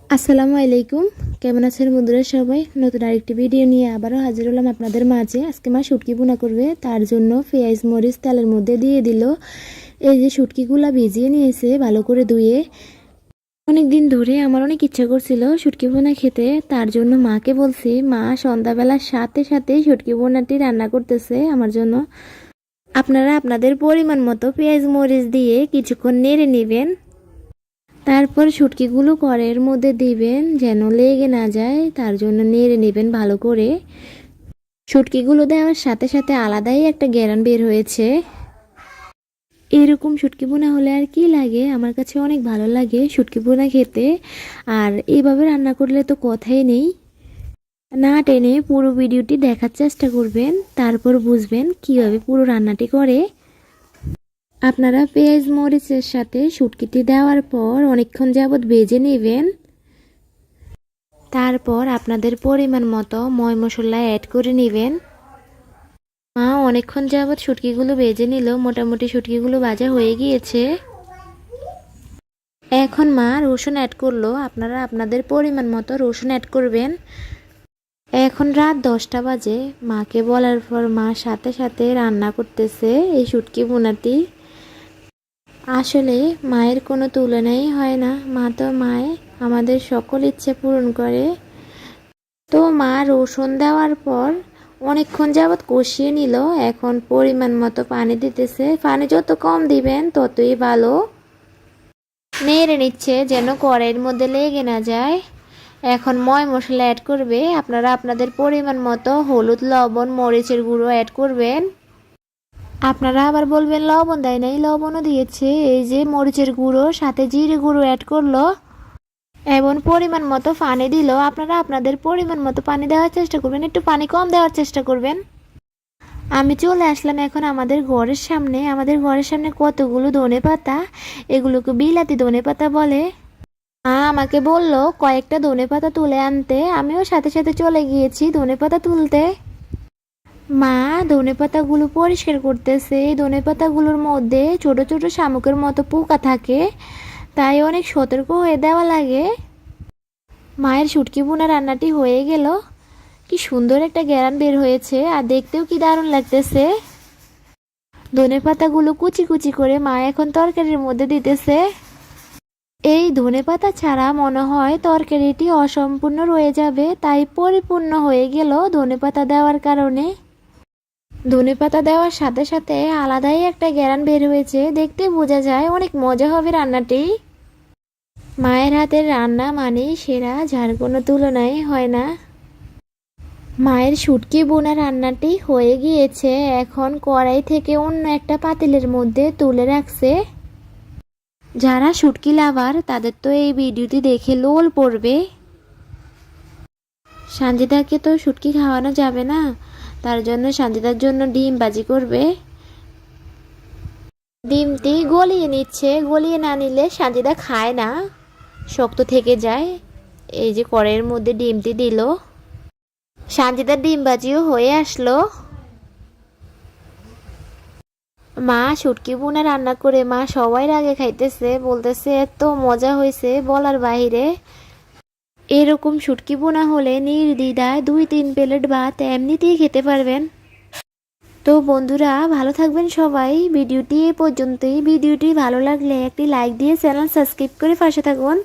আসসালামু আলাইকুম। কেমন আছেন বন্ধুরা সবাই? নতুন আরেকটি ভিডিও নিয়ে আবারও হাজির হলাম আপনাদের মাঝে। আজকে মা শুটকি ভুনা করবে, তার জন্য পেঁয়াজ মরিচ তেলের মধ্যে দিয়ে দিল। এই যে শুটকিগুলা ভিজিয়ে নিয়েছে ভালো করে ধুয়ে। অনেক দিন ধরে আমার অনেক ইচ্ছা করছিল শুটকি ভুনা খেতে, তার জন্য মাকে বলছি। মা সন্ধ্যাবেলার সাথে সাথে শুটকি ভুনাটি রান্না করতেছে আমার জন্য। আপনারা আপনাদের পরিমাণ মতো পেঁয়াজ মরিচ দিয়ে কিছুক্ষণ নেড়ে নেবেন। তারপর শুটকিগুলো কড়াইয়ের মধ্যে দিবেন যেন লেগে না যায়, তার জন্য নেড়ে নেবেন ভালো করে। শুটকিগুলো দেওয়ার সাথে সাথে আলাদাই একটা ঘ্রাণ বের হয়েছে। এরকম শুটকি ভুনা হলে আর কি লাগে, আমার কাছে অনেক ভালো লাগে শুটকি ভুনা খেতে। আর এইভাবে রান্না করলে তো কথাই নেই। না টেনে পুরো ভিডিওটি দেখার চেষ্টা করবেন, তারপর বুঝবেন কিভাবে পুরো রান্নাটি করে। আপনারা পেঁয়াজ মরিচের সাথে শুটকিটি দেওয়ার পর অনেকক্ষণ যাবৎ ভেজে নেবেন। তারপর আপনাদের পরিমাণ মতো ময় মশলা অ্যাড করে নেবেন। মা অনেকক্ষণ যাবৎ শুটকিগুলো ভেজে নিল, মোটামুটি শুটকিগুলো ভাজা হয়ে গিয়েছে। এখন মা রসুন অ্যাড করলো, আপনারা আপনাদের পরিমাণ মতো রসুন অ্যাড করবেন। এখন রাত 10টা বাজে, মাকে বলার পর মা সাথে সাথে রান্না করতেছে এই শুটকি ভুনাটি। আসলে মায়ের কোনো তুলনাই হয় না, মা তো মায়ে আমাদের সকল ইচ্ছে পূরণ করে। তো মা রসুন দেওয়ার পর অনেকক্ষণ যাবৎ কষিয়ে নিল। এখন পরিমাণ মতো পানি দিতেছে, পানি যত কম দিবেন ততই ভালো। নেড়ে নিচ্ছে যেন কড়াইয়ের মধ্যে লেগে না যায়। এখন ময় মশলা অ্যাড করবে, আপনারা আপনাদের পরিমাণ মতো হলুদ লবণ মরিচের গুঁড়ো অ্যাড করবেন। আপনারা আবার বলবেন লবণ দেয় নাই, লবণও দিয়েছে। এই যে মরিচের গুঁড়ো সাথে জিরে গুঁড়ো অ্যাড করলো এবং পরিমাণ মতো পানি দিল। আপনারা আপনাদের পরিমাণ মতো পানি দেওয়ার চেষ্টা করবেন, একটু পানি কম দেওয়ার চেষ্টা করবেন। আমি চলে আসলাম এখন আমাদের ঘরের সামনে। আমাদের ঘরের সামনে কতগুলো ধনেপাতা, এগুলোকে বিলাতি ধনেপাতা বলে। মা আমাকে বলল কয়েকটা ধনেপাতা তুলে আনতে, আমিও সাথে সাথে চলে গিয়েছি ধনেপাতা তুলতে। মা ধনেপাতাগুলো পরিষ্কার করতেছে। এই ধনেপাতাগুলোর মধ্যে ছোট ছোট শামুকের মতো পোকা থাকে, তাই অনেক সতর্ক হয়ে দেওয়া লাগে। মায়ের শুটকি ভুনা রান্নাটি হয়ে গেল। কি সুন্দর একটা ঘ্রাণ বের হয়েছে, আর দেখতেও কি দারুণ লাগতেছে। ধনেপাতাগুলো কুচি কুচি করে মা এখন তরকারির মধ্যে দিতেছে। এই ধনেপাতা ছাড়া মনে হয় তরকারিটি অসম্পূর্ণ রয়ে যাবে, তাই পরিপূর্ণ হয়ে গেল ধনেপাতা দেওয়ার কারণে। ধনেপাতা দেওয়ার সাথে সাথে আলাদাই একটা ঘ্রাণ বের হয়েছে, দেখতে বোঝা যায় অনেক মজা হবে রান্নাটি। মায়ের হাতের রান্না মানেই সেরা, যার কোনো তুলনাই হয় না। মায়ের শুটকি বোনা রান্নাটি হয়ে গিয়েছে, এখন কড়াই থেকে অন্য একটা পাতিলের মধ্যে তুলে রাখছে। যারা শুটকি লাভার তাদের তো এই ভিডিওটি দেখে লোল পড়বে। সানজিদাকে তো শুটকি খাওয়ানো যাবে না, তার জন্য সানজিদার জন্য ডিম ভাজি করবে। ডিমটি গলিয়ে নিচ্ছে, গলিয়ে না নিলে সানজিদা খায় না, শক্ত থেকে যায়। এই যে কড়াইয়ের মধ্যে ডিমটি দিল। সানজিদার ডিম ভাজিও হয়ে আসলো। মা শুটকি ভুনা রান্না করে মা সবাই আগে খাইতেছে, বলতেছে এত মজা হয়েছে বলার বাহিরে। এরকম শুটকি ভুনা হলে নির্দ্বিধায় 2-3 প্লেট ভাত এমনিতেই খেতে পারবেন। তো বন্ধুরা ভালো থাকবেন সবাই। ভিডিওটি এ পর্যন্তই। ভিডিওটি ভালো লাগলে একটি লাইক দিয়ে চ্যানেল সাবস্ক্রাইব করে পাশে থাকুন।